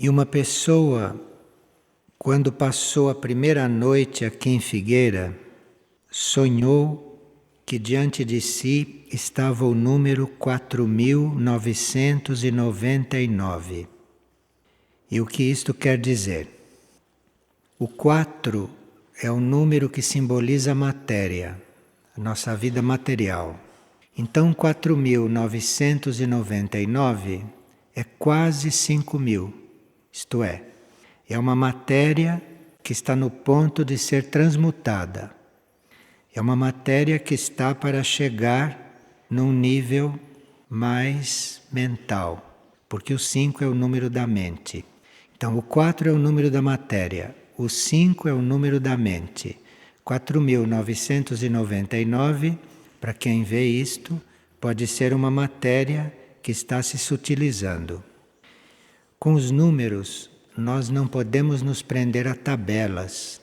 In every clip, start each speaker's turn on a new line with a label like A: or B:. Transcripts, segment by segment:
A: E uma pessoa, quando passou a primeira noite aqui em Figueira, sonhou que diante de si estava o número 4.999. E o que isto quer dizer? O 4 é o número que simboliza a matéria, a nossa vida material. Então 4.999 é quase 5.000, isto é uma matéria que está no ponto de ser transmutada. É uma matéria que está para chegar num nível mais mental, porque o 5 é o número da mente. Então o 4 é o número da matéria, o 5 é o número da mente. 4.999, para quem vê isto, pode ser uma matéria que está se sutilizando. Com os números, nós não podemos nos prender a tabelas,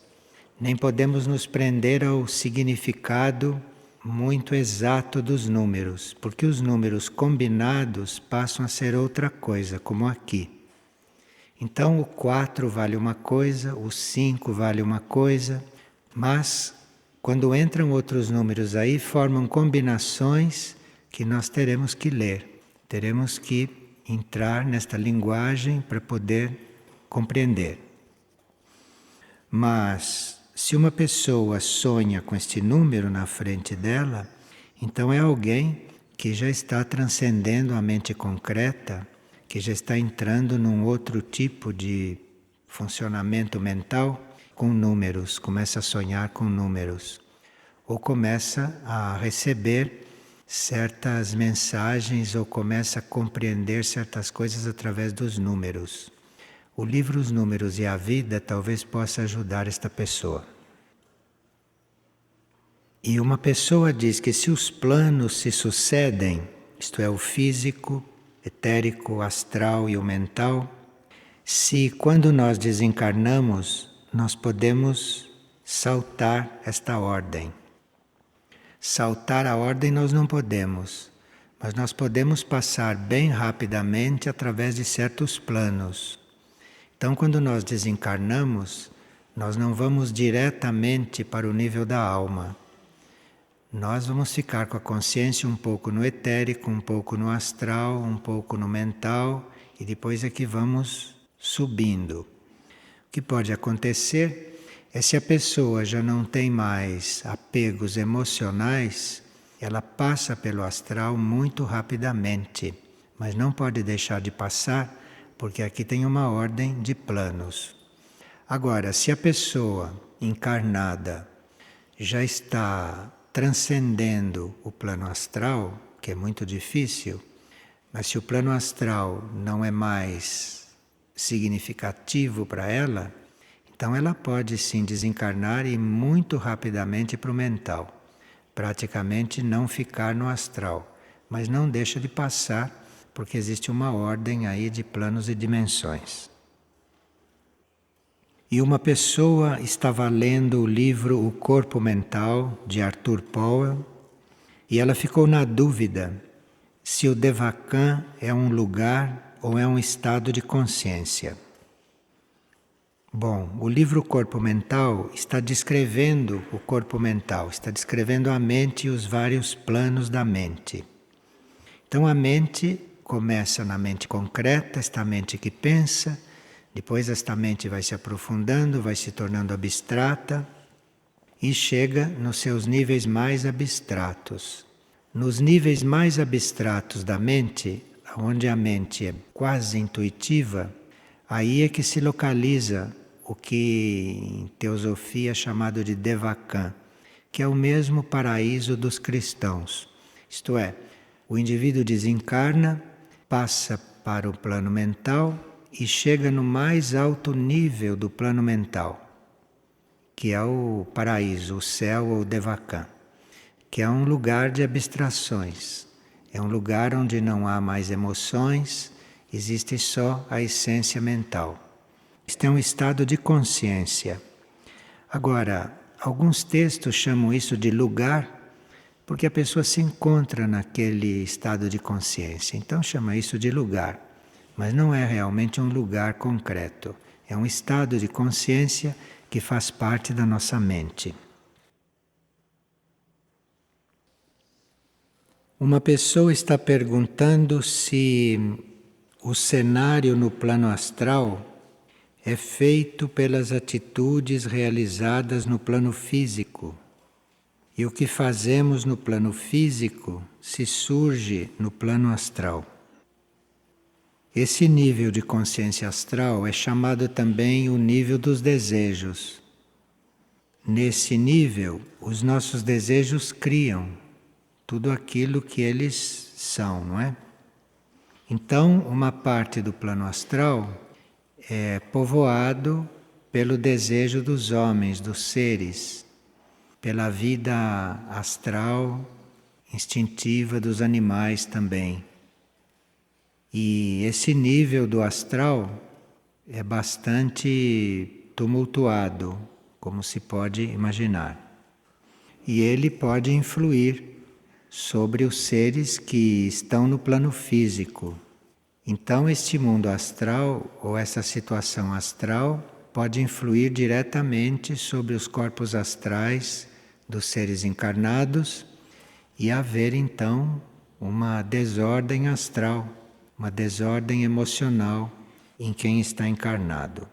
A: nem podemos nos prender ao significado muito exato dos números, porque os números combinados passam a ser outra coisa, como aqui. Então o 4 vale uma coisa, o 5 vale uma coisa, mas quando entram outros números aí, formam combinações que nós teremos que ler, teremos que entrar nesta linguagem para poder compreender. Mas se uma pessoa sonha com este número na frente dela, então é alguém que já está transcendendo a mente concreta, que já está entrando num outro tipo de funcionamento mental com números, começa a sonhar com números, ou começa a receber certas mensagens, ou começa a compreender certas coisas através dos números. O livro Os Números e a Vida talvez possa ajudar esta pessoa. E uma pessoa diz que se os planos se sucedem, isto é, o físico, etérico, astral e o mental, se quando nós desencarnamos, nós podemos saltar esta ordem. Saltar a ordem nós não podemos, mas nós podemos passar bem rapidamente através de certos planos. Então, quando nós desencarnamos, nós não vamos diretamente para o nível da alma. Nós vamos ficar com a consciência um pouco no etérico, um pouco no astral, um pouco no mental, e depois é que vamos subindo. O que pode acontecer é, se a pessoa já não tem mais apegos emocionais, ela passa pelo astral muito rapidamente, mas não pode deixar de passar, porque aqui tem uma ordem de planos. Agora, se a pessoa encarnada já está transcendendo o plano astral, que é muito difícil, mas se o plano astral não é mais significativo para ela, então ela pode sim desencarnar e ir muito rapidamente para o mental. Praticamente não ficar no astral, mas não deixa de passar, porque existe uma ordem aí de planos e dimensões. E uma pessoa estava lendo o livro O Corpo Mental, de Arthur Powell, e ela ficou na dúvida se o Devakan é um lugar ou é um estado de consciência. Bom, o livro Corpo Mental está descrevendo o corpo mental, está descrevendo a mente e os vários planos da mente. Então a mente começa na mente concreta, esta mente que pensa, depois esta mente vai se aprofundando, vai se tornando abstrata e chega nos seus níveis mais abstratos. Nos níveis mais abstratos da mente, onde a mente é quase intuitiva, aí é que se localiza o que em teosofia é chamado de Devakan, que é o mesmo paraíso dos cristãos. Isto é, o indivíduo desencarna, passa para o plano mental e chega no mais alto nível do plano mental, que é o paraíso, o céu ou o Devakan, que é um lugar de abstrações. É um lugar onde não há mais emoções, existe só a essência mental. Este é um estado de consciência. Agora, alguns textos chamam isso de lugar, porque a pessoa se encontra naquele estado de consciência. Então chama isso de lugar. mas não é realmente um lugar concreto. É um estado de consciência que faz parte da nossa mente. Uma pessoa está perguntando se o cenário no plano astral é feito pelas atitudes realizadas no plano físico. E o que fazemos no plano físico se surge no plano astral. Esse nível de consciência astral é chamado também o nível dos desejos. Nesse nível, os nossos desejos criam tudo aquilo que eles são, não é? Então, uma parte do plano astral é povoado pelo desejo dos homens, dos seres, pela vida astral, instintiva dos animais também. E esse nível do astral é bastante tumultuado, como se pode imaginar. E ele pode influir sobre os seres que estão no plano físico. Então, este mundo astral, ou essa situação astral, pode influir diretamente sobre os corpos astrais dos seres encarnados e haver, então, uma desordem astral, uma desordem emocional em quem está encarnado.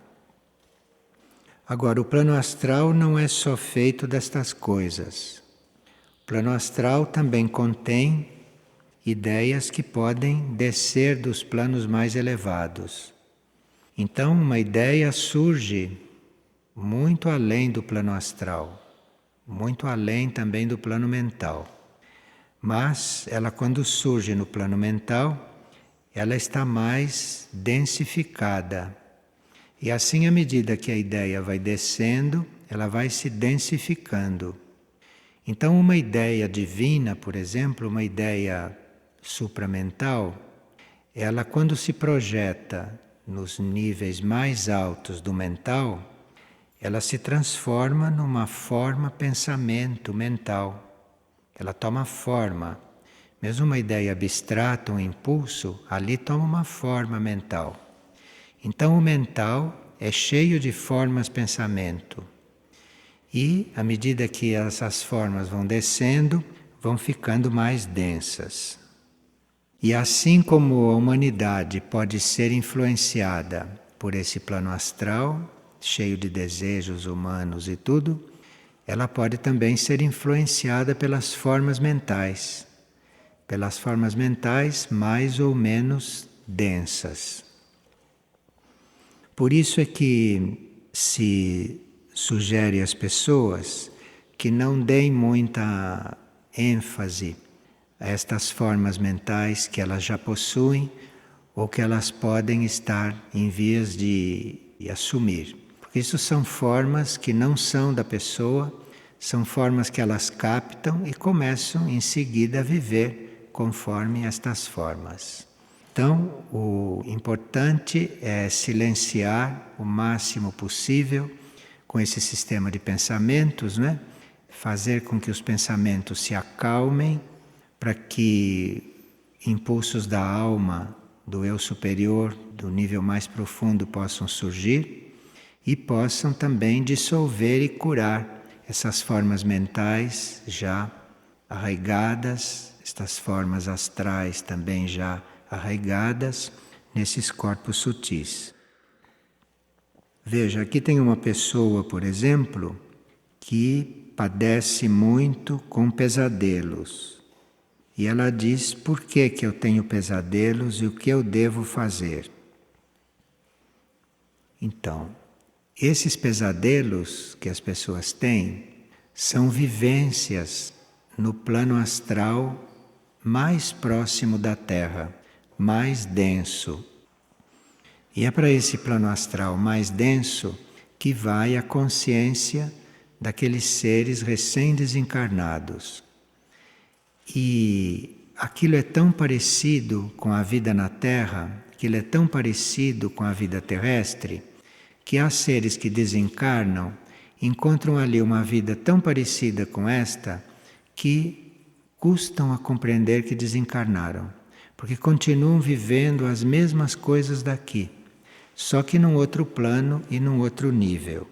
A: Agora, o plano astral não é só feito destas coisas. O plano astral também contém ideias que podem descer dos planos mais elevados. Então, uma ideia surge muito além do plano astral, muito além também do plano mental. Mas ela, quando surge no plano mental, ela está mais densificada. E assim, à medida que a ideia vai descendo, ela vai se densificando. Então, uma ideia divina, por exemplo, uma ideia supramental, ela, quando se projeta nos níveis mais altos do mental, ela se transforma numa forma pensamento mental. Ela toma forma. Mesmo uma ideia abstrata, um impulso, ali toma uma forma mental. Então o mental é cheio de formas pensamento. E, à medida que essas formas vão descendo, vão ficando mais densas. E assim como a humanidade pode ser influenciada por esse plano astral, cheio de desejos humanos e tudo, ela pode também ser influenciada pelas formas mentais mais ou menos densas. Por isso é que se sugere às pessoas que não deem muita ênfase a estas formas mentais que elas já possuem ou que elas podem estar em vias de assumir. Porque isso são formas que não são da pessoa, são formas que elas captam e começam em seguida a viver conforme estas formas. Então, o importante é silenciar o máximo possível com esse sistema de pensamentos, né? Fazer com que os pensamentos se acalmem para que impulsos da alma, do eu superior, do nível mais profundo possam surgir e possam também dissolver e curar essas formas mentais já arraigadas, estas formas astrais também já arraigadas nesses corpos sutis. Veja, aqui tem uma pessoa, por exemplo, que padece muito com pesadelos. E ela diz por que eu tenho pesadelos e o que eu devo fazer. Então, esses pesadelos que as pessoas têm são vivências no plano astral mais próximo da Terra, mais denso. E é para esse plano astral mais denso que vai a consciência daqueles seres recém-desencarnados. E aquilo é tão parecido com a vida na Terra, aquilo é tão parecido com a vida terrestre, que há seres que desencarnam, encontram ali uma vida tão parecida com esta, que custam a compreender que desencarnaram. porque continuam vivendo as mesmas coisas daqui, só que num outro plano e num outro nível.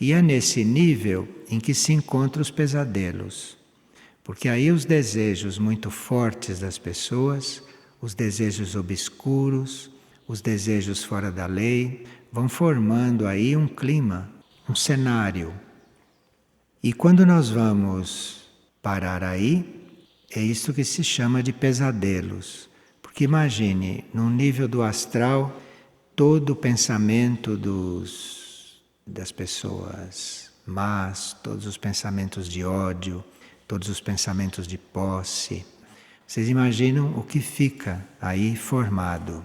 A: E é nesse nível em que se encontram os pesadelos, porque aí os desejos muito fortes das pessoas, os desejos obscuros, os desejos fora da lei, vão formando aí um clima, um cenário. E quando nós vamos parar aí, é isso que se chama de pesadelos. Porque imagine, no nível do astral, todo o pensamento das pessoas más, todos os pensamentos de ódio, todos os pensamentos de posse. Vocês imaginam o que fica aí formado.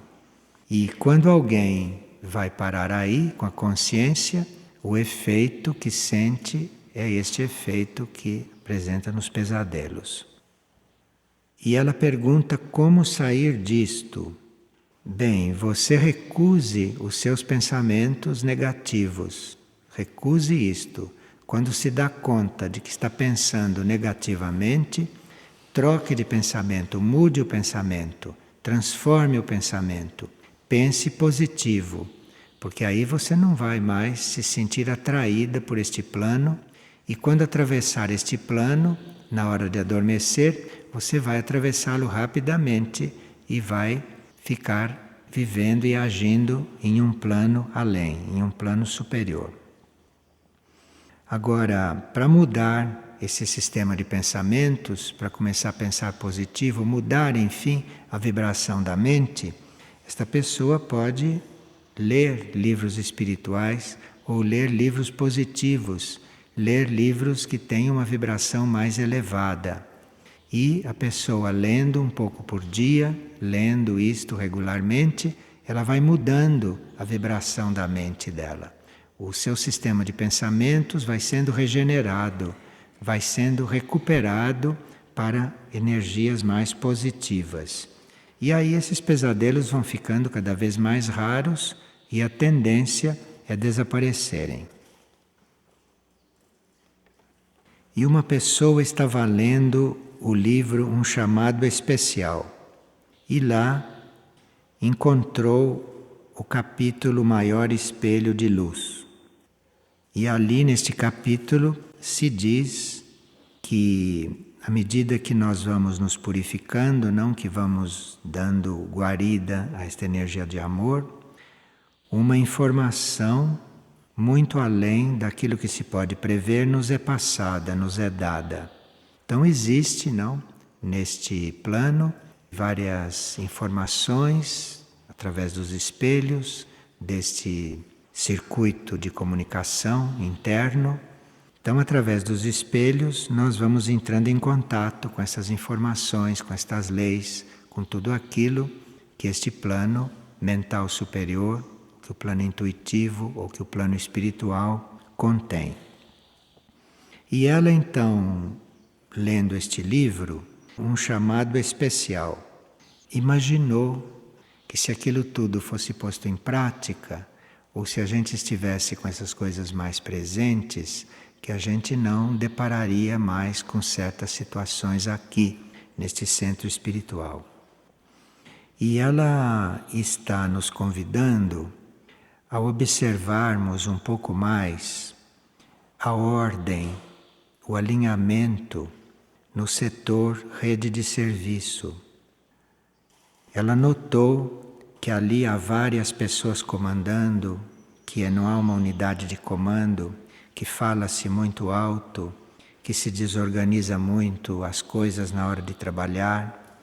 A: E quando alguém vai parar aí com a consciência, o efeito que sente é este efeito que apresenta nos pesadelos. E ela pergunta como sair disto. Bem, você recuse os seus pensamentos negativos. Recuse isto. Quando se dá conta de que está pensando negativamente, troque de pensamento, mude o pensamento, transforme o pensamento. Pense positivo, porque aí você não vai mais se sentir atraída por este plano. E quando atravessar este plano, na hora de adormecer, você vai atravessá-lo rapidamente e vai ficar vivendo e agindo em um plano além, em um plano superior. Agora, para mudar esse sistema de pensamentos, para começar a pensar positivo, mudar, enfim, a vibração da mente, esta pessoa pode ler livros espirituais ou ler livros positivos, ler livros que têm uma vibração mais elevada. E a pessoa lendo um pouco por dia, lendo isto regularmente, ela vai mudando a vibração da mente dela. O seu sistema de pensamentos vai sendo regenerado, vai sendo recuperado para energias mais positivas. E aí esses pesadelos vão ficando cada vez mais raros e a tendência é desaparecerem. E uma pessoa estava lendo o livro Um Chamado Especial e lá encontrou o capítulo Maior Espelho de Luz. E ali neste capítulo se diz que à medida que nós vamos nos purificando, não que vamos dando guarida a esta energia de amor, uma informação muito além daquilo que se pode prever nos é passada, nos é dada. Então existe, não, neste plano, várias informações através dos espelhos, deste circuito de comunicação interno. Então, através dos espelhos, nós vamos entrando em contato com essas informações, com estas leis, com tudo aquilo que este plano mental superior, que o plano intuitivo ou que o plano espiritual contém. E ela então, lendo este livro, Um Chamado Especial, imaginou que se aquilo tudo fosse posto em prática, ou se a gente estivesse com essas coisas mais presentes, que a gente não depararia mais com certas situações aqui, neste centro espiritual. E ela está nos convidando a observarmos um pouco mais a ordem, o alinhamento no setor rede de serviço. Ela notou que ali há várias pessoas comandando, que não há uma unidade de comando, que fala-se muito alto, que se desorganiza muito as coisas na hora de trabalhar,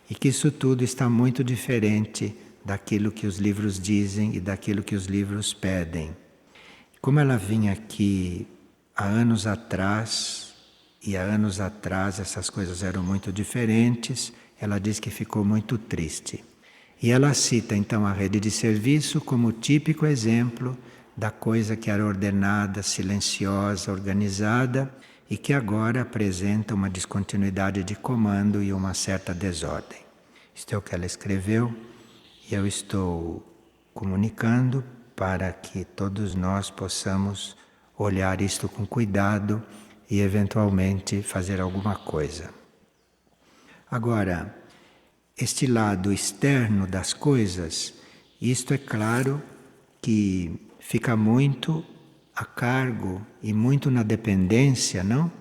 A: e que isso tudo está muito diferente daquilo que os livros dizem e daquilo que os livros pedem. Como ela vinha aqui há anos atrás, e há anos atrás essas coisas eram muito diferentes, ela diz que ficou muito triste. E ela cita então a rede de serviço como típico exemplo da coisa que era ordenada, silenciosa, organizada e que agora apresenta uma descontinuidade de comando e uma certa desordem. Isto é o que ela escreveu e eu estou comunicando para que todos nós possamos olhar isto com cuidado e eventualmente fazer alguma coisa. Agora, este lado externo das coisas, isto é claro que fica muito a cargo e muito na dependência, não?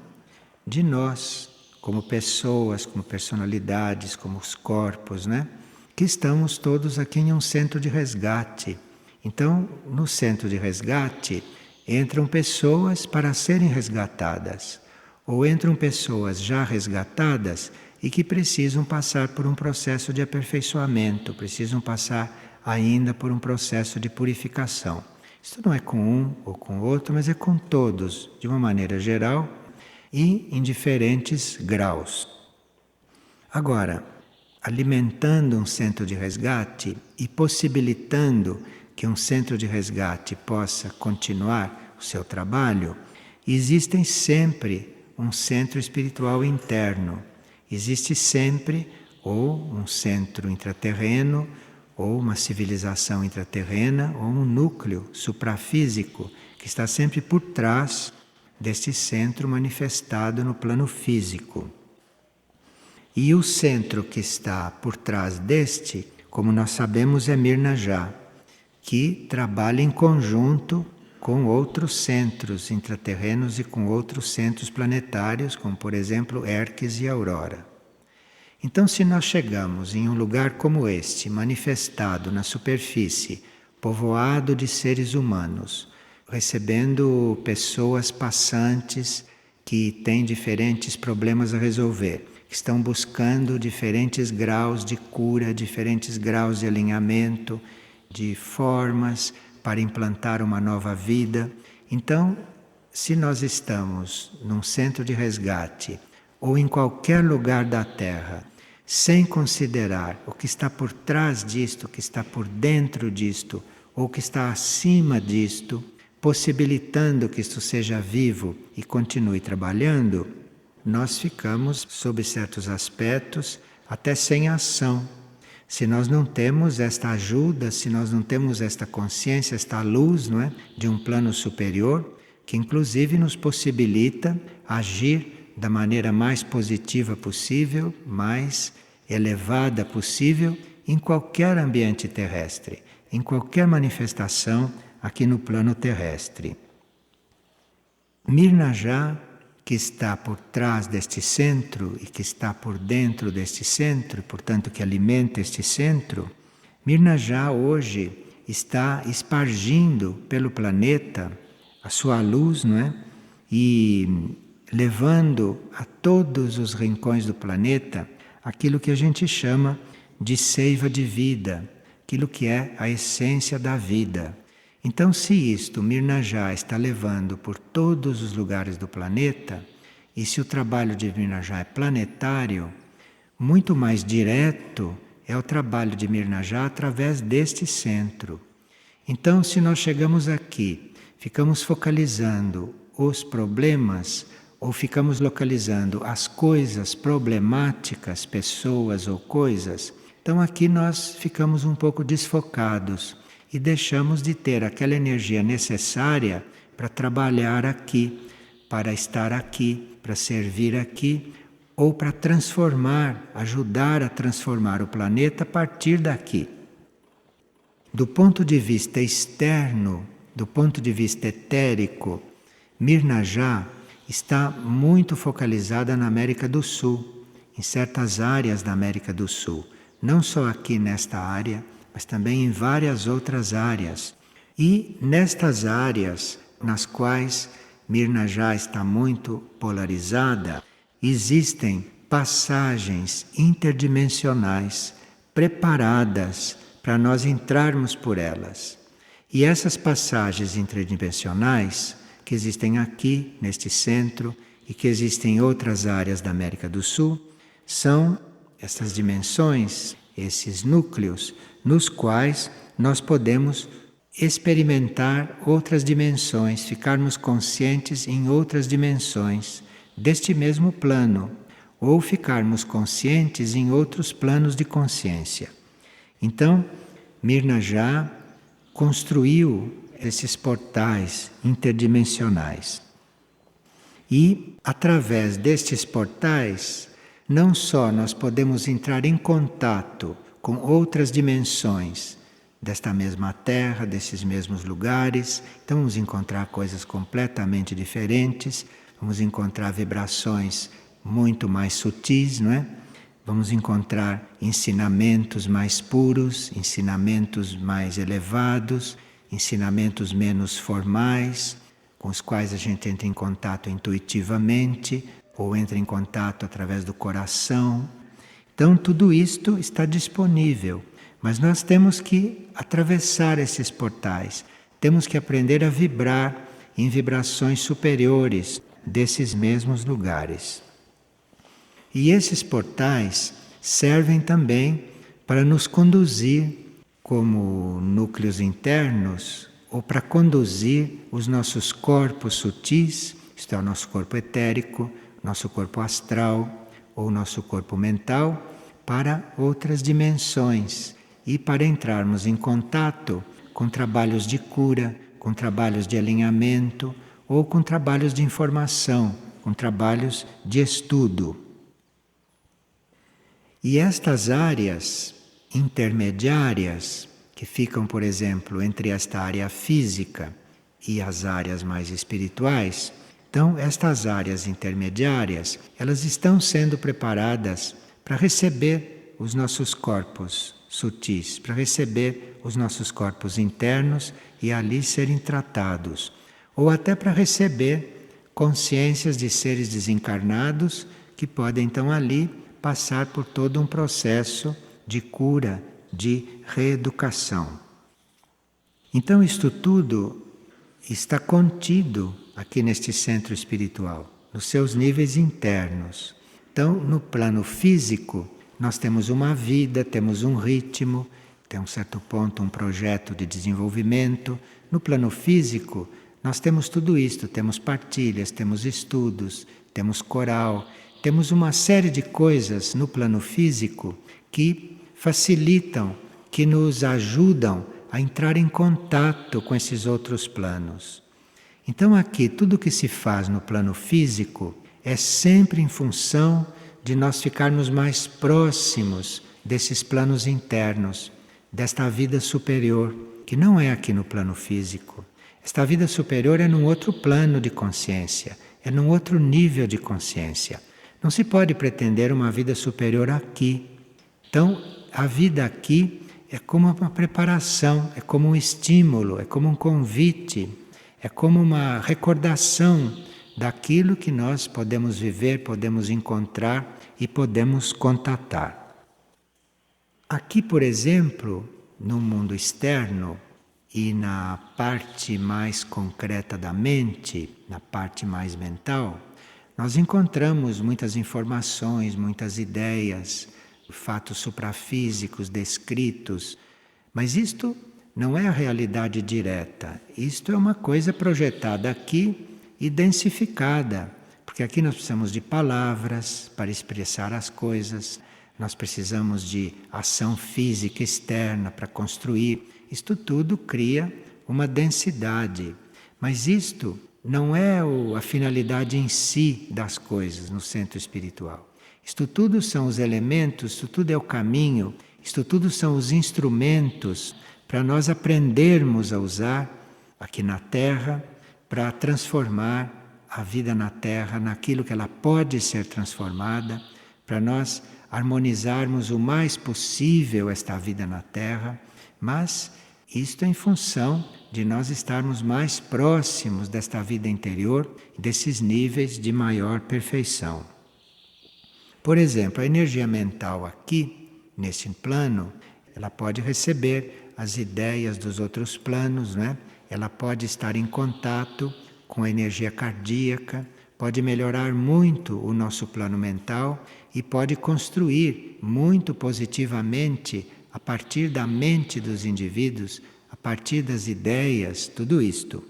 A: De nós, como pessoas, como personalidades, como os corpos, né? Que estamos todos aqui em um centro de resgate. Então, no centro de resgate, entram pessoas para serem resgatadas, ou entram pessoas já resgatadas e que precisam passar por um processo de aperfeiçoamento, precisam passar ainda por um processo de purificação. Isso não é com um ou com outro, mas é com todos, de uma maneira geral e em diferentes graus. Agora, alimentando um centro de resgate e possibilitando que um centro de resgate possa continuar o seu trabalho, existem sempre um centro espiritual interno. Existe sempre ou um centro intraterreno, ou uma civilização intraterrena, ou um núcleo suprafísico que está sempre por trás deste centro manifestado no plano físico. E o centro que está por trás deste, como nós sabemos, é Mirnajá, que trabalha em conjunto com outros centros intraterrenos e com outros centros planetários, como por exemplo Herques e Aurora. Então, se nós chegamos em um lugar como este, manifestado na superfície, povoado de seres humanos, recebendo pessoas passantes que têm diferentes problemas a resolver, que estão buscando diferentes graus de cura, diferentes graus de alinhamento, de formas para implantar uma nova vida. Então, se nós estamos num centro de resgate ou em qualquer lugar da Terra, sem considerar o que está por trás disto, o que está por dentro disto, ou o que está acima disto, possibilitando que isto seja vivo e continue trabalhando, nós ficamos, sob certos aspectos, até sem ação. Se nós não temos esta ajuda, se nós não temos esta consciência, esta luz, não é, de um plano superior, que inclusive nos possibilita agir da maneira mais positiva possível, mais elevada possível, em qualquer ambiente terrestre, em qualquer manifestação aqui no plano terrestre. Mirnajá, que está por trás deste centro e que está por dentro deste centro, portanto que alimenta este centro, Mirnajá hoje está espargindo pelo planeta a sua luz, não é? E levando a todos os rincões do planeta aquilo que a gente chama de seiva de vida, aquilo que é a essência da vida. Então, se isto Mirnajá está levando por todos os lugares do planeta, e se o trabalho de Mirnajá é planetário, muito mais direto é o trabalho de Mirnajá através deste centro. Então, se nós chegamos aqui, ficamos focalizando os problemas, ou ficamos localizando as coisas problemáticas, pessoas ou coisas, então aqui nós ficamos um pouco desfocados e deixamos de ter aquela energia necessária para trabalhar aqui, para estar aqui, para servir aqui, ou para transformar, ajudar a transformar o planeta a partir daqui. Do ponto de vista externo, do ponto de vista etérico, Mirnajá está muito focalizada na América do Sul, em certas áreas da América do Sul, não só aqui nesta área, mas também em várias outras áreas. E nestas áreas nas quais Mirnajá está muito polarizada, existem passagens interdimensionais preparadas para nós entrarmos por elas. E essas passagens interdimensionais, que existem aqui, neste centro, e que existem em outras áreas da América do Sul, são essas dimensões, esses núcleos, nos quais nós podemos experimentar outras dimensões, ficarmos conscientes em outras dimensões deste mesmo plano, ou ficarmos conscientes em outros planos de consciência. Então, Mirnajá construiu esses portais interdimensionais. E, através destes portais, não só nós podemos entrar em contato com outras dimensões desta mesma Terra, desses mesmos lugares, então vamos encontrar coisas completamente diferentes, vamos encontrar vibrações muito mais sutis, não é? Vamos encontrar ensinamentos mais puros, ensinamentos mais elevados, ensinamentos menos formais, com os quais a gente entra em contato intuitivamente ou entra em contato através do coração. Então tudo isto está disponível, mas nós temos que atravessar esses portais, temos que aprender a vibrar em vibrações superiores desses mesmos lugares. E esses portais servem também para nos conduzir como núcleos internos ou para conduzir os nossos corpos sutis, isto é, o nosso corpo etérico, nosso corpo astral ou nosso corpo mental, para outras dimensões e para entrarmos em contato com trabalhos de cura, com trabalhos de alinhamento ou com trabalhos de informação, com trabalhos de estudo. E estas áreas intermediárias, que ficam, por exemplo, entre esta área física e as áreas mais espirituais, então estas áreas intermediárias, elas estão sendo preparadas para receber os nossos corpos sutis, para receber os nossos corpos internos e ali serem tratados, ou até para receber consciências de seres desencarnados que podem então ali passar por todo um processo de cura, de reeducação. Então isto tudo está contido aqui neste centro espiritual, nos seus níveis internos. Então, no plano físico, nós temos uma vida, temos um ritmo, tem um certo ponto um projeto de desenvolvimento. No plano físico, nós temos tudo isto, temos partilhas, temos estudos, temos coral, temos uma série de coisas no plano físico que facilitam, que nos ajudam a entrar em contato com esses outros planos. Então aqui, tudo que se faz no plano físico é sempre em função de nós ficarmos mais próximos desses planos internos, desta vida superior, que não é aqui no plano físico. Esta vida superior é num outro plano de consciência, é num outro nível de consciência. Não se pode pretender uma vida superior aqui. Então, a vida aqui é como uma preparação, é como um estímulo, é como um convite, é como uma recordação daquilo que nós podemos viver, podemos encontrar e podemos contatar. Aqui, por exemplo, no mundo externo e na parte mais concreta da mente, na parte mais mental, nós encontramos muitas informações, muitas ideias, fatos suprafísicos descritos, mas isto não é a realidade direta. Isto é uma coisa projetada aqui e densificada, porque aqui nós precisamos de palavras para expressar as coisas, nós precisamos de ação física externa para construir. Isto tudo cria uma densidade, mas isto não é a finalidade em si das coisas no centro espiritual. Isto tudo são os elementos, isto tudo é o caminho, isto tudo são os instrumentos para nós aprendermos a usar aqui na Terra para transformar a vida na Terra naquilo que ela pode ser transformada, para nós harmonizarmos o mais possível esta vida na Terra, mas isto em função de nós estarmos mais próximos desta vida interior, desses níveis de maior perfeição. Por exemplo, a energia mental aqui, nesse plano, ela pode receber as ideias dos outros planos, né? Ela pode estar em contato com a energia cardíaca, pode melhorar muito o nosso plano mental e pode construir muito positivamente a partir da mente dos indivíduos, a partir das ideias, tudo isto.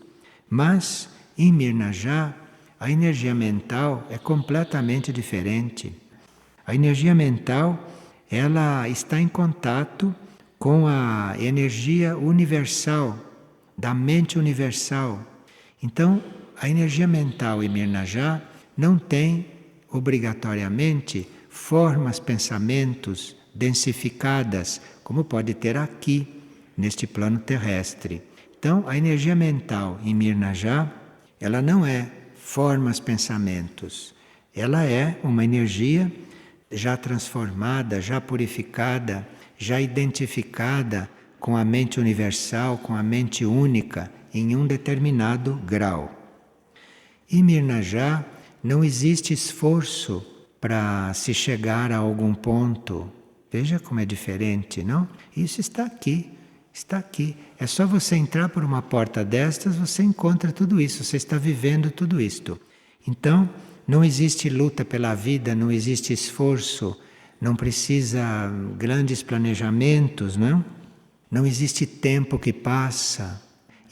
A: Mas, em Mirnajá, a energia mental é completamente diferente. A energia mental, ela está em contato com a energia universal, da mente universal. Então, a energia mental em Mirnajá não tem, obrigatoriamente, formas, pensamentos densificadas, como pode ter aqui, neste plano terrestre. Então, a energia mental em Mirnajá, ela não é formas, pensamentos. Ela é uma energia já transformada, já purificada, já identificada com a mente universal, com a mente única, em um determinado grau. Em Mirnajá não existe esforço para se chegar a algum ponto. Veja como é diferente, não? Isso está aqui, está aqui. É só você entrar por uma porta destas, você encontra tudo isso, você está vivendo tudo isto. Então, não existe luta pela vida, não existe esforço, não precisa grandes planejamentos, não? Não existe tempo que passa.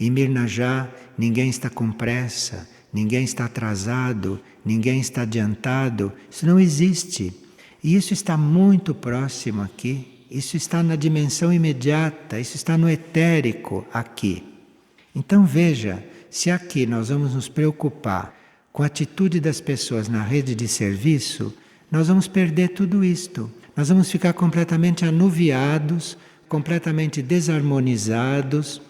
A: Em Mirnajá, ninguém está com pressa, ninguém está atrasado, ninguém está adiantado. Isso não existe. E isso está muito próximo aqui. Isso está na dimensão imediata, isso está no etérico aqui. Então veja, se aqui nós vamos nos preocupar com a atitude das pessoas na rede de serviço, nós vamos perder tudo isto. Nós vamos ficar completamente anuviados, completamente desarmonizados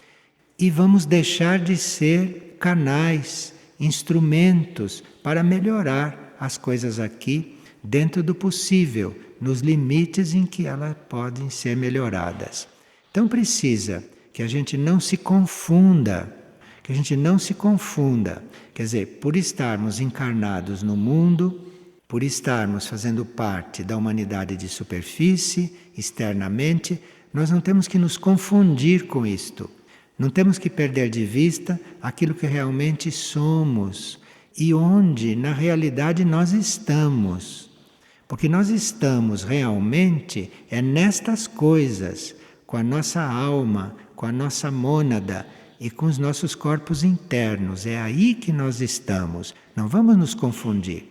A: e vamos deixar de ser canais, instrumentos para melhorar as coisas aqui dentro do possível, nos limites em que elas podem ser melhoradas. Então precisa que a gente não se confunda, que a gente não se confunda. Quer dizer, por estarmos encarnados no mundo, por estarmos fazendo parte da humanidade de superfície, externamente, nós não temos que nos confundir com isto. Não temos que perder de vista aquilo que realmente somos e onde, na realidade, nós estamos. Porque nós estamos realmente nestas coisas, com a nossa alma, com a nossa mônada e com os nossos corpos internos. É aí que nós estamos. Não vamos nos confundir.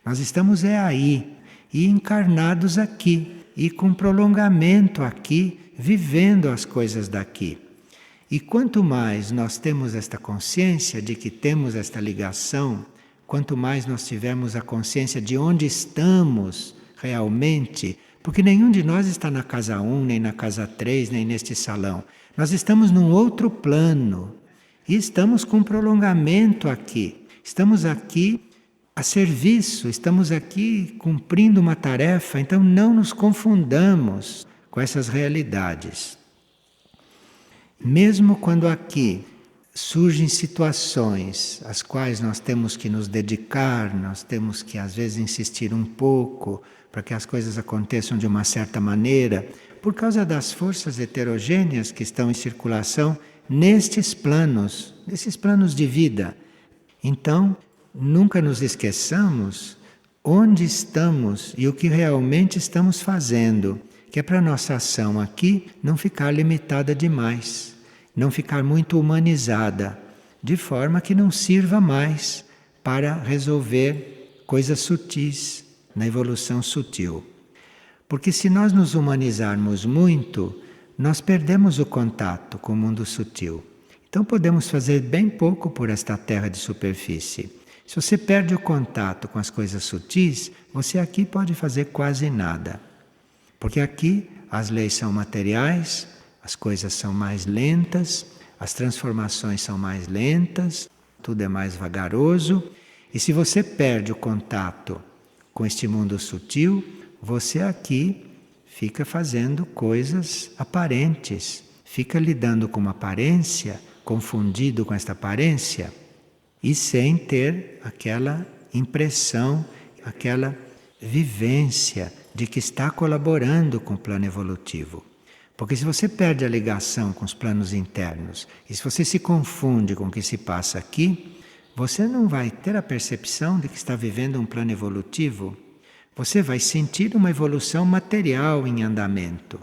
A: Nós estamos aí, e encarnados aqui, e com prolongamento aqui, vivendo as coisas daqui. E quanto mais nós temos esta consciência de que temos esta ligação, quanto mais nós tivermos a consciência de onde estamos realmente, porque nenhum de nós está na casa 1, nem na casa 3, nem neste salão. Nós estamos num outro plano e estamos com prolongamento aqui. Estamos aqui a serviço, estamos aqui cumprindo uma tarefa, então não nos confundamos com essas realidades. Mesmo quando aqui surgem situações às quais nós temos que nos dedicar, nós temos que às vezes insistir um pouco para que as coisas aconteçam de uma certa maneira, por causa das forças heterogêneas que estão em circulação nesses planos de vida. Então, nunca nos esqueçamos onde estamos e o que realmente estamos fazendo, que é para a nossa ação aqui não ficar limitada demais, não ficar muito humanizada, de forma que não sirva mais para resolver coisas sutis, na evolução sutil. Porque se nós nos humanizarmos muito, nós perdemos o contato com o mundo sutil. Então podemos fazer bem pouco por esta terra de superfície. Se você perde o contato com as coisas sutis, você aqui pode fazer quase nada. Porque aqui as leis são materiais, as coisas são mais lentas, as transformações são mais lentas, tudo é mais vagaroso. E se você perde o contato com este mundo sutil, você aqui fica fazendo coisas aparentes, fica lidando com uma aparência, confundido com esta aparência, e sem ter aquela impressão, aquela vivência de que está colaborando com o plano evolutivo. Porque se você perde a ligação com os planos internos, e se você se confunde com o que se passa aqui, você não vai ter a percepção de que está vivendo um plano evolutivo. Você vai sentir uma evolução material em andamento,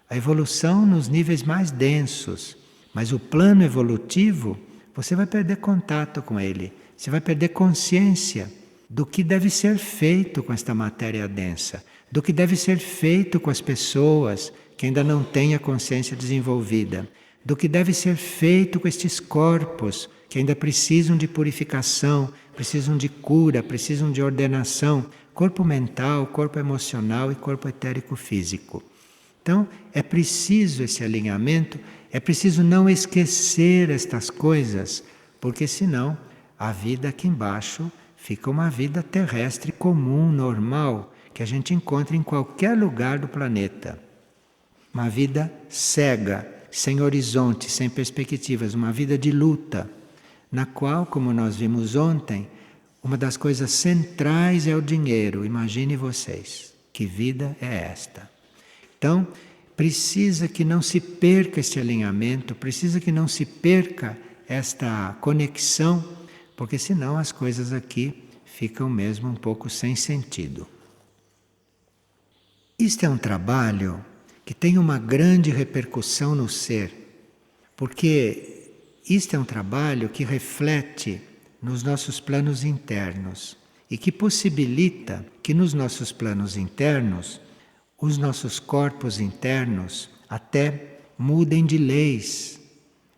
A: a evolução nos níveis mais densos, mas o plano evolutivo, você vai perder contato com ele, você vai perder consciência do que deve ser feito com esta matéria densa, do que deve ser feito com as pessoas que ainda não têm a consciência desenvolvida, do que deve ser feito com estes corpos que ainda precisam de purificação, precisam de cura, precisam de ordenação, corpo mental, corpo emocional e corpo etérico físico. Então, é preciso esse alinhamento, é preciso não esquecer estas coisas, porque senão a vida aqui embaixo fica uma vida terrestre comum, normal, que a gente encontra em qualquer lugar do planeta. Uma vida cega, sem horizonte, sem perspectivas, uma vida de luta, na qual, como nós vimos ontem, uma das coisas centrais é o dinheiro. Imagine vocês, que vida é esta? Então, precisa que não se perca este alinhamento, precisa que não se perca esta conexão, porque senão as coisas aqui ficam mesmo um pouco sem sentido. Isto é um trabalho que tem uma grande repercussão no ser, porque isto é um trabalho que reflete nos nossos planos internos e que possibilita que nos nossos planos internos os nossos corpos internos até mudem de leis,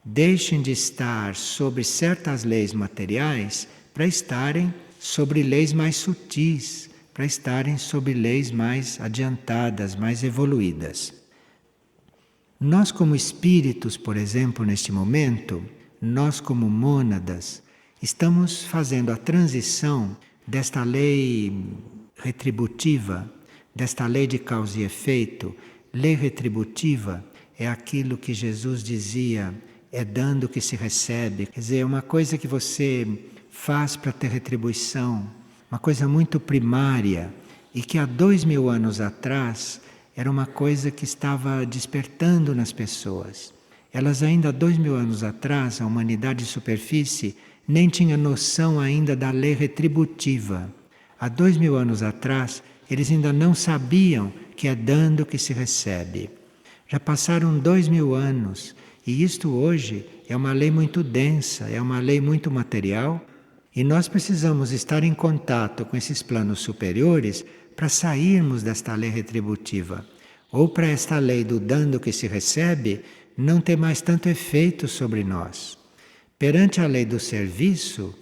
A: deixem de estar sobre certas leis materiais para estarem sobre leis mais sutis, para estarem sobre leis mais adiantadas, mais evoluídas. Nós como espíritos, por exemplo, neste momento, nós como mônadas, estamos fazendo a transição desta lei retributiva, desta lei de causa e efeito. Lei retributiva é aquilo que Jesus dizia, é dando que se recebe. Quer dizer, é uma coisa que você faz para ter retribuição, uma coisa muito primária e que há 2000 anos atrás era uma coisa que estava despertando nas pessoas. Elas ainda há 2000 anos atrás, a humanidade de superfície, nem tinha noção ainda da lei retributiva. Há 2000 anos atrás, eles ainda não sabiam que é dando que se recebe. Já passaram 2000 anos e isto hoje é uma lei muito densa, é uma lei muito material e nós precisamos estar em contato com esses planos superiores para sairmos desta lei retributiva ou para esta lei do dando que se recebe não ter mais tanto efeito sobre nós. Perante a lei do serviço,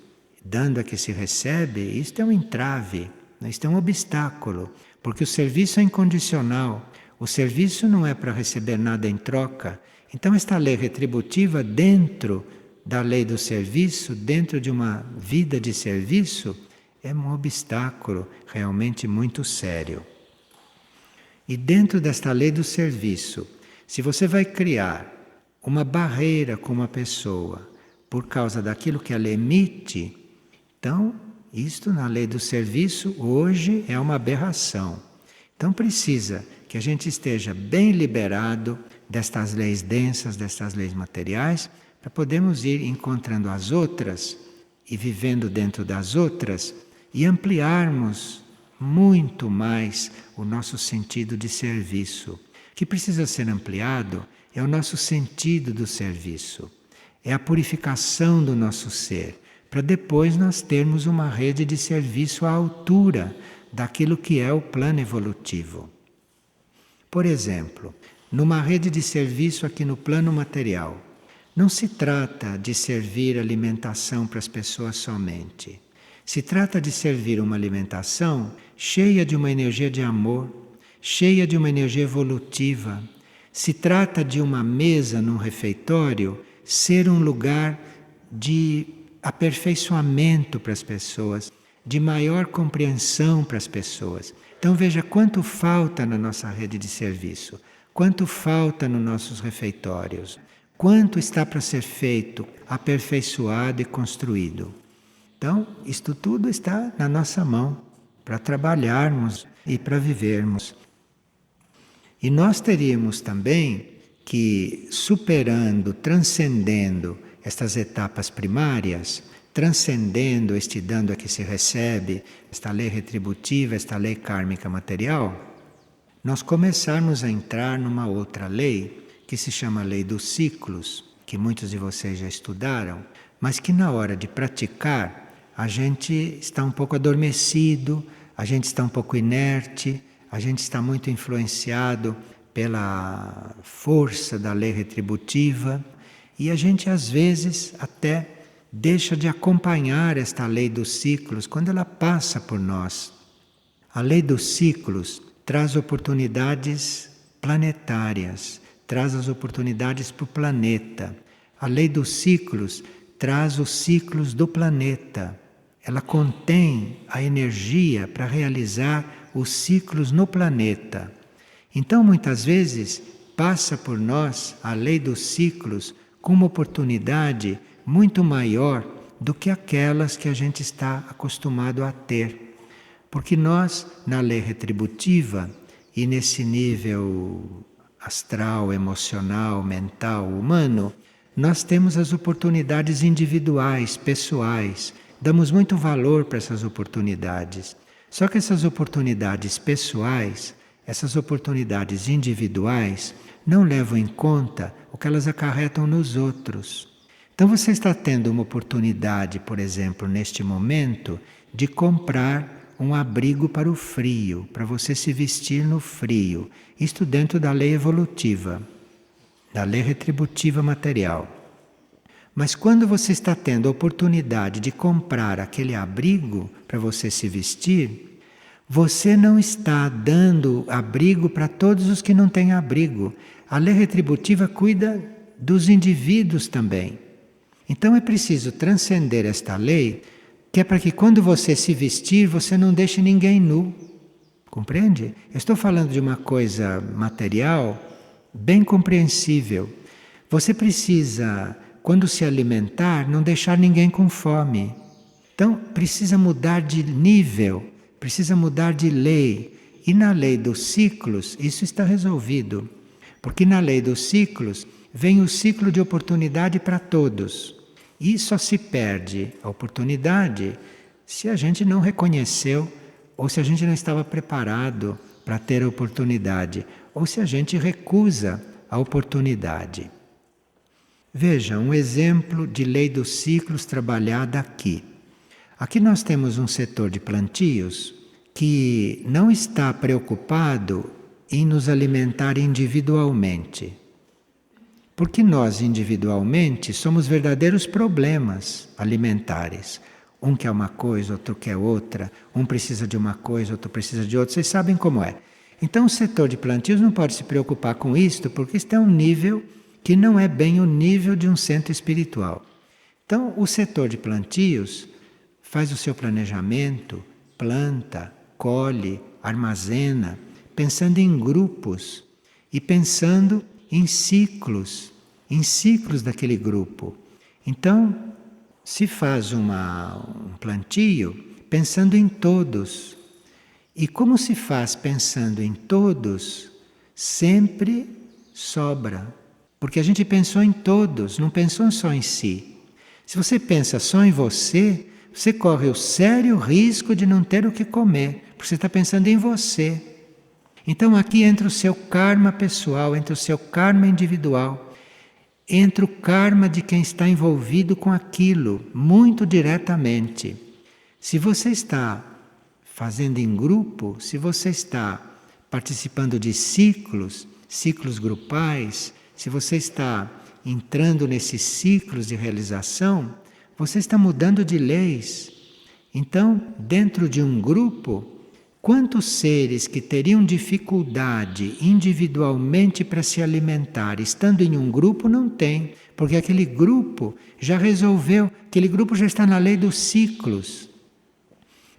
A: dando a que se recebe, isto é um entrave. Isto é um obstáculo, porque o serviço é incondicional. O serviço não é para receber nada em troca. Então, esta lei retributiva, dentro da lei do serviço, dentro de uma vida de serviço, é um obstáculo realmente muito sério. E dentro desta lei do serviço, se você vai criar uma barreira com uma pessoa por causa daquilo que ela emite, então, isto na lei do serviço hoje é uma aberração. Então precisa que a gente esteja bem liberado destas leis densas, destas leis materiais, para podermos ir encontrando as outras e vivendo dentro das outras e ampliarmos muito mais o nosso sentido de serviço. O que precisa ser ampliado é o nosso sentido do serviço, é a purificação do nosso ser, para depois nós termos uma rede de serviço à altura daquilo que é o plano evolutivo. Por exemplo, numa rede de serviço aqui no plano material, não se trata de servir alimentação para as pessoas somente. Se trata de servir uma alimentação cheia de uma energia de amor, cheia de uma energia evolutiva. Se trata de uma mesa num refeitório ser um lugar de aperfeiçoamento para as pessoas, de maior compreensão para as pessoas. Então veja quanto falta na nossa rede de serviço, quanto falta nos nossos refeitórios, quanto está para ser feito, aperfeiçoado e construído. Então, isto tudo está na nossa mão, para trabalharmos e para vivermos. E nós teríamos também que, superando, transcendendo estas etapas primárias, transcendendo este dando a que se recebe, esta lei retributiva, esta lei kármica material, nós começarmos a entrar numa outra lei, que se chama lei dos ciclos, que muitos de vocês já estudaram, mas que na hora de praticar, a gente está um pouco adormecido, a gente está um pouco inerte, a gente está muito influenciado pela força da lei retributiva, e a gente às vezes até deixa de acompanhar esta lei dos ciclos quando ela passa por nós. A lei dos ciclos traz oportunidades planetárias, traz as oportunidades para o planeta. A lei dos ciclos traz os ciclos do planeta. Ela contém a energia para realizar os ciclos no planeta. Então, muitas vezes, passa por nós a lei dos ciclos com uma oportunidade muito maior do que aquelas que a gente está acostumado a ter. Porque nós, na lei retributiva e nesse nível astral, emocional, mental, humano, nós temos as oportunidades individuais, pessoais. Damos muito valor para essas oportunidades. Só que essas oportunidades pessoais, essas oportunidades individuais, não levam em conta o que elas acarretam nos outros. Então você está tendo uma oportunidade, por exemplo, neste momento, de comprar um abrigo para o frio, para você se vestir no frio. Isto dentro da lei evolutiva, da lei retributiva material. Mas quando você está tendo a oportunidade de comprar aquele abrigo para você se vestir, você não está dando abrigo para todos os que não têm abrigo. A lei retributiva cuida dos indivíduos também. Então é preciso transcender esta lei, que é para que quando você se vestir, você não deixe ninguém nu. Compreende? Eu estou falando de uma coisa material bem compreensível. Você precisa, quando se alimentar, não deixar ninguém com fome. Então, precisa mudar de nível, precisa mudar de lei. E na lei dos ciclos, isso está resolvido. Porque na lei dos ciclos, vem o ciclo de oportunidade para todos. E só se perde a oportunidade se a gente não reconheceu, ou se a gente não estava preparado para ter a oportunidade, ou se a gente recusa a oportunidade. Veja, um exemplo de lei dos ciclos trabalhada aqui. Aqui nós temos um setor de plantios que não está preocupado em nos alimentar individualmente. Porque nós, individualmente, somos verdadeiros problemas alimentares. Um quer uma coisa, outro quer outra. Um precisa de uma coisa, outro precisa de outra. Vocês sabem como é. Então, o setor de plantios não pode se preocupar com isto, porque isto é um nível que não é bem o nível de um centro espiritual. Então, o setor de plantios faz o seu planejamento, planta, colhe, armazena, pensando em grupos e pensando em ciclos daquele grupo. Então, se faz um plantio pensando em todos. E como se faz pensando em todos, sempre sobra. Porque a gente pensou em todos, não pensou só em si. Se você pensa só em você, você corre o sério risco de não ter o que comer, porque você está pensando em você. Então aqui entra o seu karma pessoal, entra o seu karma individual, entra o karma de quem está envolvido com aquilo, muito diretamente. Se você está fazendo em grupo, se você está participando de ciclos grupais, se você está entrando nesses ciclos de realização, você está mudando de leis. Então, dentro de um grupo, quantos seres que teriam dificuldade individualmente para se alimentar, estando em um grupo, não tem, porque aquele grupo já resolveu, aquele grupo já está na lei dos ciclos.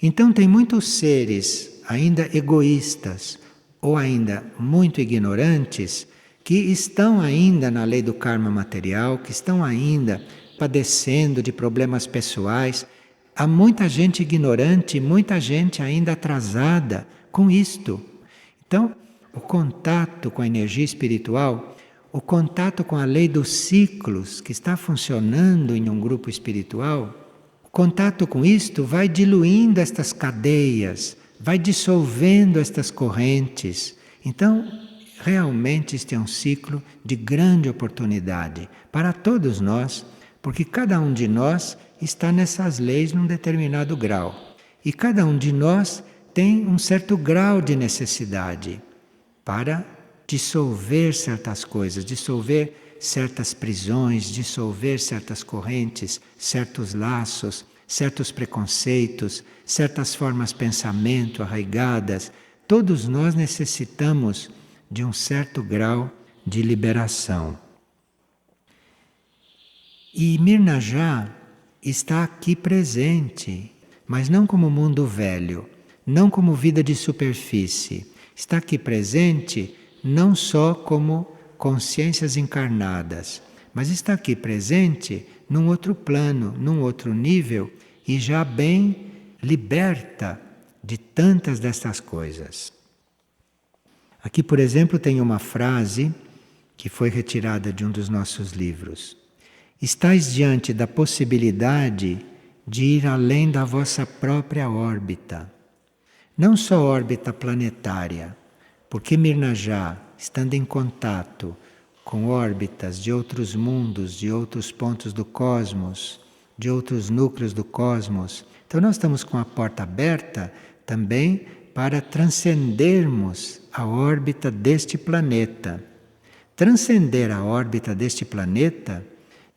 A: Então tem muitos seres ainda egoístas ou ainda muito ignorantes que estão ainda na lei do karma material, que estão ainda padecendo de problemas pessoais. Há muita gente ignorante, muita gente ainda atrasada com isto. Então, o contato com a energia espiritual, o contato com a lei dos ciclos que está funcionando em um grupo espiritual, o contato com isto vai diluindo estas cadeias, vai dissolvendo estas correntes. Então, realmente este é um ciclo de grande oportunidade para todos nós, porque cada um de nós está nessas leis num determinado grau. E cada um de nós tem um certo grau de necessidade para dissolver certas coisas, dissolver certas prisões, dissolver certas correntes, certos laços, certos preconceitos, certas formas de pensamento arraigadas. Todos nós necessitamos de um certo grau de liberação. E Mirnajá está aqui presente, mas não como mundo velho, não como vida de superfície. Está aqui presente não só como consciências encarnadas, mas está aqui presente num outro plano, num outro nível e já bem liberta de tantas destas coisas. Aqui, por exemplo, tem uma frase que foi retirada de um dos nossos livros. Estais diante da possibilidade de ir além da vossa própria órbita. Não só órbita planetária, porque Mirnajá, estando em contato com órbitas de outros mundos, de outros pontos do cosmos, de outros núcleos do cosmos, então nós estamos com a porta aberta também para transcendermos a órbita deste planeta. Transcender a órbita deste planeta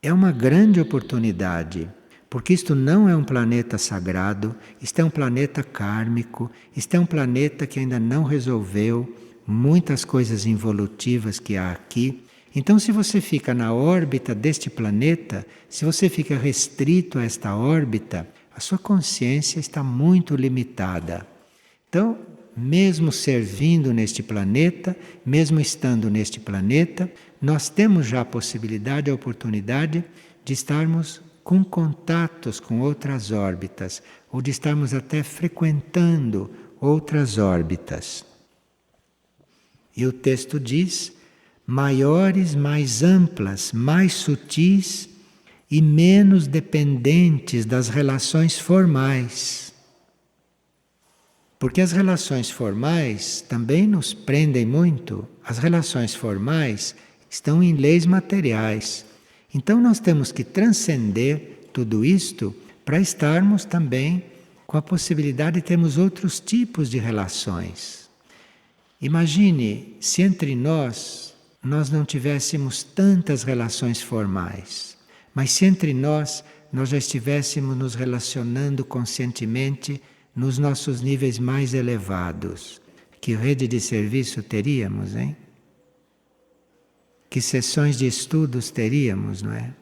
A: é uma grande oportunidade, porque isto não é um planeta sagrado, isto é um planeta kármico, isto é um planeta que ainda não resolveu muitas coisas involutivas que há aqui. Então, se você fica na órbita deste planeta, se você fica restrito a esta órbita, a sua consciência está muito limitada. Então, mesmo servindo neste planeta, mesmo estando neste planeta, nós temos já a possibilidade, a oportunidade de estarmos com contatos com outras órbitas, ou de estarmos até frequentando outras órbitas. E o texto diz: maiores, mais amplas, mais sutis e menos dependentes das relações formais. Porque as relações formais também nos prendem muito. As relações formais estão em leis materiais. Então nós temos que transcender tudo isto para estarmos também com a possibilidade de termos outros tipos de relações. Imagine se entre nós não tivéssemos tantas relações formais, mas se entre nós já estivéssemos nos relacionando conscientemente nos nossos níveis mais elevados. Que rede de serviço teríamos, hein? Que sessões de estudos teríamos, não é?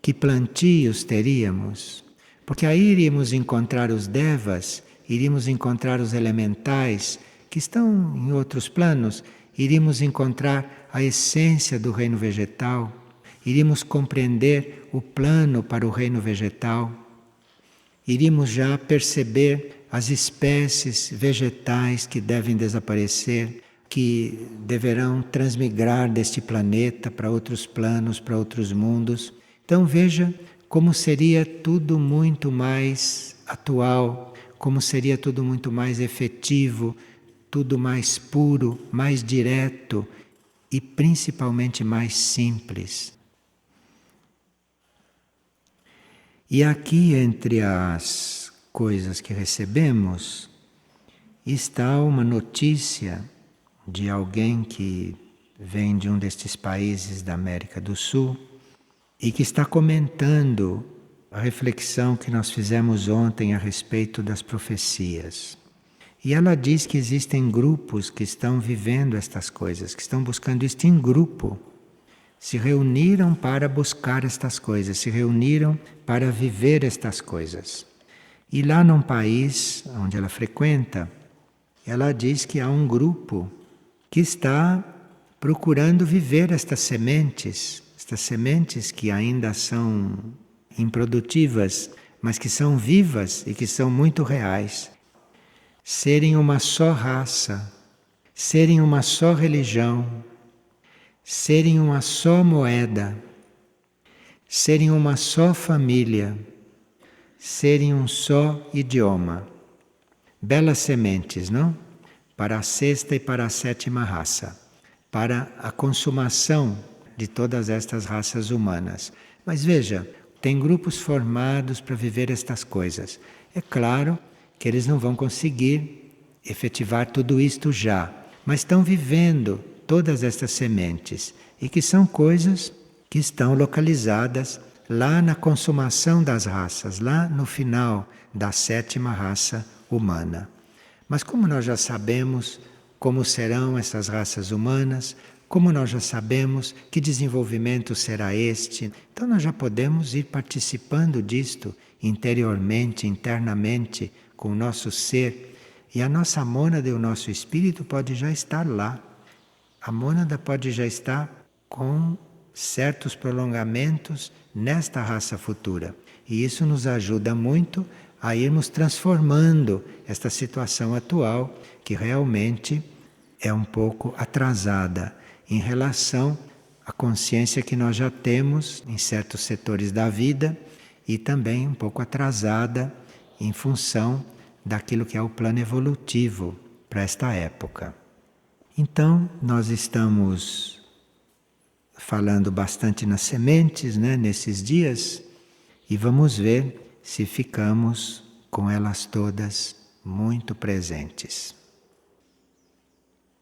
A: Que plantios teríamos? Porque aí iríamos encontrar os devas, iríamos encontrar os elementais, que estão em outros planos, iríamos encontrar a essência do reino vegetal, iríamos compreender o plano para o reino vegetal, iríamos já perceber as espécies vegetais que devem desaparecer, que deverão transmigrar deste planeta para outros planos, para outros mundos. Então veja como seria tudo muito mais atual, como seria tudo muito mais efetivo, tudo mais puro, mais direto e principalmente mais simples. E aqui, entre as coisas que recebemos, está uma notícia de alguém que vem de um destes países da América do Sul e que está comentando a reflexão que nós fizemos ontem a respeito das profecias. E ela diz que existem grupos que estão vivendo estas coisas, que estão buscando isto em grupo. Se reuniram para buscar estas coisas, se reuniram para viver estas coisas. E lá num país onde ela frequenta, ela diz que há um grupo que está procurando viver estas sementes que ainda são improdutivas, mas que são vivas e que são muito reais. Serem uma só raça, serem uma só religião, serem uma só moeda, serem uma só família, serem um só idioma. Belas sementes, não? Para a sexta e para a sétima raça, para a consumação de todas estas raças humanas. Mas veja, tem grupos formados para viver estas coisas. É claro que eles não vão conseguir efetivar tudo isto já, mas estão vivendo todas estas sementes e que são coisas que estão localizadas lá na consumação das raças, lá no final da 7ª raça humana. Mas como nós já sabemos como serão essas raças humanas, como nós já sabemos que desenvolvimento será este, então nós já podemos ir participando disto interiormente, internamente, com o nosso ser. E a nossa mônada e o nosso espírito pode já estar lá. A mônada pode já estar com certos prolongamentos nesta raça futura. E isso nos ajuda muito a irmos transformando esta situação atual, que realmente é um pouco atrasada em relação à consciência que nós já temos em certos setores da vida e também um pouco atrasada em função daquilo que é o plano evolutivo para esta época. Então, nós estamos falando bastante nas sementes, nesses dias, e vamos ver se ficamos com elas todas muito presentes.